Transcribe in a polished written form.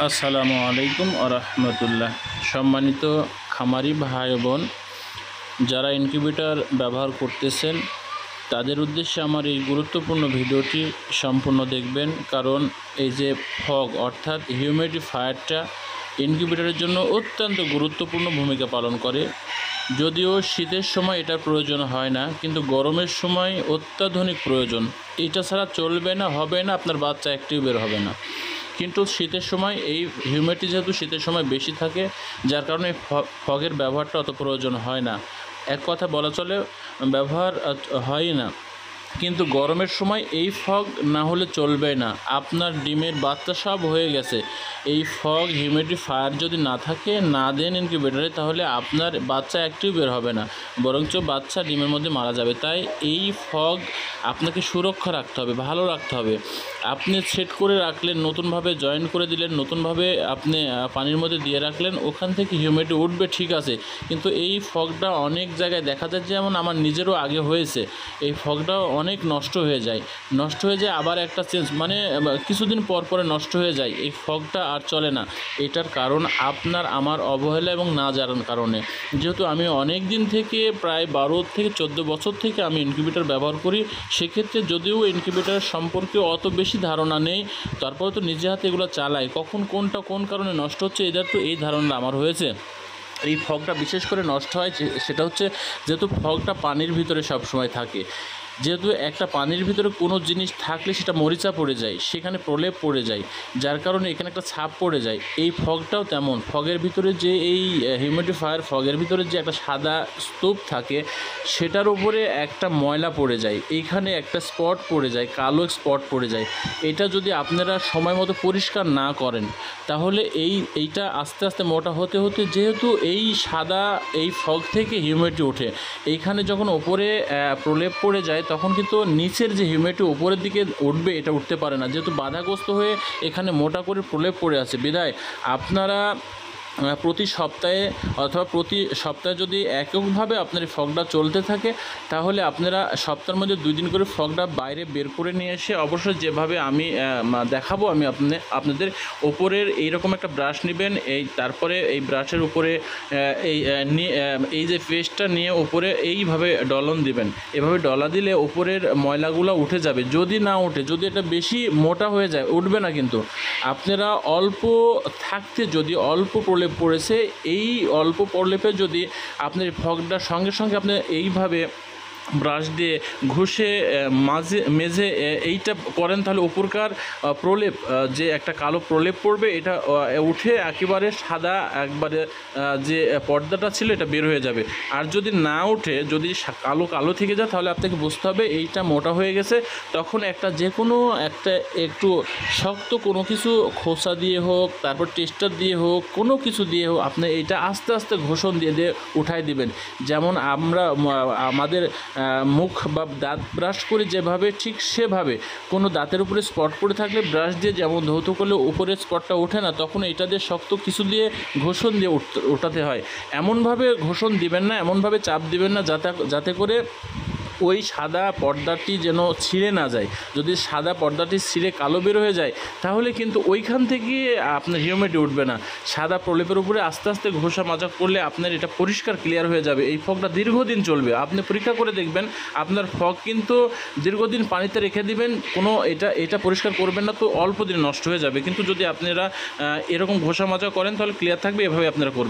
আসসালামু আলাইকুম আরহামতুল্লাহ। সম্মানিত খামারি ভাই বোন, যারা ইনকিউবেটর ব্যবহার করতেছেন তাদের উদ্দেশ্যে আমার এই গুরুত্বপূর্ণ ভিডিওটি সম্পূর্ণ দেখবেন। কারণ এই যে ফগ অর্থাৎ হিউমিডিফায়ারটা ইনকিউবেটরের জন্য অত্যন্ত গুরুত্বপূর্ণ ভূমিকা পালন করে। যদিও শীতের সময় এটার প্রয়োজন হয় না, কিন্তু গরমের সময় অত্যাধুনিক প্রয়োজন। এটা ছাড়া চলবে না, হবে না, আপনার বাচ্চা একটিও বের হবে না। কিন্তু শীতের সময় এই হিউমিডিটি যেহেতু শীতের সময় বেশি থাকে, যার কারণে ফগের ব্যবহারটা অত প্রয়োজন হয় না। এক কথা বলা চলে ব্যবহার হয় না। কিন্তু গরমের সময় এই ফগ না হলে চলবে না। আপনার ডিমের বাচ্চা সব হয়ে গেছে, এই ফগ হিউমিডিফায়ার যদি না থাকে, না দেন ইনকিউবেটরে, তাহলে আপনার বাচ্চা একটিও বের হবে না, বরঞ্চ বাচ্চা ডিমের মধ্যে মারা যাবে। তাই এই ফগ আপনাকে সুরক্ষা রাখতে হবে, ভালো রাখতে হবে। আপনি সেট করে রাখলেন, নতুনভাবে জয়েন করে দিলেন, নতুনভাবে আপনি পানির মধ্যে দিয়ে রাখলেন, ওখান থেকে হিউমিডিটি উঠবে ঠিক আছে, কিন্তু এই ফগটা অনেক জায়গায় দেখা যায়, যেমন আমার নিজেরও আগে হয়েছে, এই ফগটাও অনেক নষ্ট হয়ে যায়, আবার একটা চেঞ্জ মানে কিছুদিন পর পরে নষ্ট হয়ে যায়। এই ফগটা আর চলে না। এটার কারণ আপনার আমার অবহেলা এবং না জানার কারণে। যেহেতু আমি অনেক দিন থেকে, প্রায় 12 থেকে 14 বছর থেকে আমি ইনকিউবেটর ব্যবহার করি, সেক্ষেত্রে যদিও ইনকিউবেটর সম্পর্কে অত বেশি ধারণা নেই, তারপরে তো নিজে হাতে এগুলো চালাই, কখন কোনটা কোন কারণে নষ্ট হচ্ছে এটার তো এই ধারণা আমার হয়েছে। এই ফগটা বিশেষ করে নষ্ট হয় সেটা হচ্ছে, যেহেতু ফগটা পানির ভিতরে সবসময় থাকে, যেহেতু একটা পানির ভিতরে কোনো জিনিস থাকলে সেটা মরিচা পড়ে যায়, সেখানে প্রলেপ পড়ে যায়, যার কারণে এখানে একটা ছাপ পড়ে যায়। এই ফগটাও তেমন, ফগের ভিতরে যে এই হিউমিডিফায়ার ফগের ভিতরে যে একটা সাদা স্তূপ থাকে, সেটার উপরে একটা ময়লা পড়ে যায়, এইখানে একটা স্পট পড়ে যায়, কালো স্পট পড়ে যায়। এটা যদি আপনারা সময় মতো পরিষ্কার না করেন, তাহলে এইটা আস্তে আস্তে মোটা হতে হতে, যেহেতু এই সাদা এই ফগ থেকে হিউমিডিটি ওঠে, এইখানে যখন ওপরে প্রলেপ পড়ে যায়, তখন কিন্তু নিচের যে হিউমিডিটি উপরের দিকে উঠবে, এটা উঠতে পারে না, যেহেতু বাধাগ্রস্ত হয়ে এখানে মোটা করে প্রলেপ পড়ে আছে। বিধায় আপনারা প্রতি সপ্তাহে অথবা প্রতি সপ্তাহে যদি এককভাবে আপনার এই ফগটা চলতে থাকে, তাহলে আপনারা সপ্তাহের মধ্যে 2 দিন করে ফগটা বাইরে বের করে নিয়ে এসে, অবশ্যই যেভাবে আমি দেখাবো, আমি আপনাদের ওপরের এইরকম একটা ব্রাশ নেবেন, তারপরে এই ব্রাশের উপরে এই যে পেস্টটা নিয়ে ওপরে এইভাবে ডলন দিবেন। এভাবে ডলা দিলে ওপরের ময়লাগুলো উঠে যাবে। যদি না ওঠে, যদি এটা বেশি মোটা হয়ে যায়, উঠবে না। কিন্তু আপনারা অল্প থাকতে, যদি অল্প প্রলেপ পড়েছে, এই অল্প প্রলেপে যদি আপনার ফগটার সঙ্গে সঙ্গে আপনি এইভাবে ব্রাশ দিয়ে ঘষে মেজে এইটা করেন, তাহলে উপরকার প্রলেপ যে একটা কালো প্রলেপ পড়বে, এটা উঠে একেবারে সাদা, একবারে যে পর্দাটা ছিল এটা বের হয়ে যাবে। আর যদি না উঠে, যদি কালো কালো থেকে যায়, তাহলে আপনাকে বুঝতে হবে এইটা মোটা হয়ে গেছে। তখন একটা যে কোনো একটা একটু শক্ত কোনো কিছু খোসা দিয়ে হোক, তারপর টেস্টার দিয়ে হোক, কোনো কিছু দিয়ে হোক, আপনি এইটা আস্তে আস্তে ঘষণ দিয়ে উঠাই দিবেন। যেমন আমরা আমাদের মুখ বা দাঁত ব্রাশ করি যেভাবে, ঠিক সেভাবে কোনো দাঁতের উপরে স্পট পড়ে থাকলে ব্রাশ দিয়ে যেমন ধৌত করলে উপরের স্পটটা ওঠে না, তখন এটা দিয়ে শক্ত কিছু দিয়ে ঘষণ দিয়ে ওঠাতে হয়। এমনভাবে ঘষণ দিবেন না, এমনভাবে চাপ দিবেন না যাতে করে ওই সাদা পর্দাটি যেন ছিঁড়ে না যায়। যদি সাদা পর্দাটি ছিঁড়ে কালো বের হয়ে যায়, তাহলে কিন্তু ওইখান থেকে আপনার হিউমিডিটি উঠবে না। সাদা প্রলেপের উপরে আস্তে আস্তে ঘষা মাজা করলে আপনার এটা পরিষ্কার ক্লিয়ার হয়ে যাবে। এই ফগটা দীর্ঘদিন চলবে। আপনি পরীক্ষা করে দেখবেন, আপনার ফগ কিন্তু দীর্ঘদিন পানিতে রেখে দিবেন, কোনো এটা পরিষ্কার করবেন না, তো অল্প দিন নষ্ট হয়ে যাবে। কিন্তু যদি আপনারা এরকম ঘষা মাজা করেন, তাহলে ক্লিয়ার থাকবে। এভাবে আপনারা করবেন।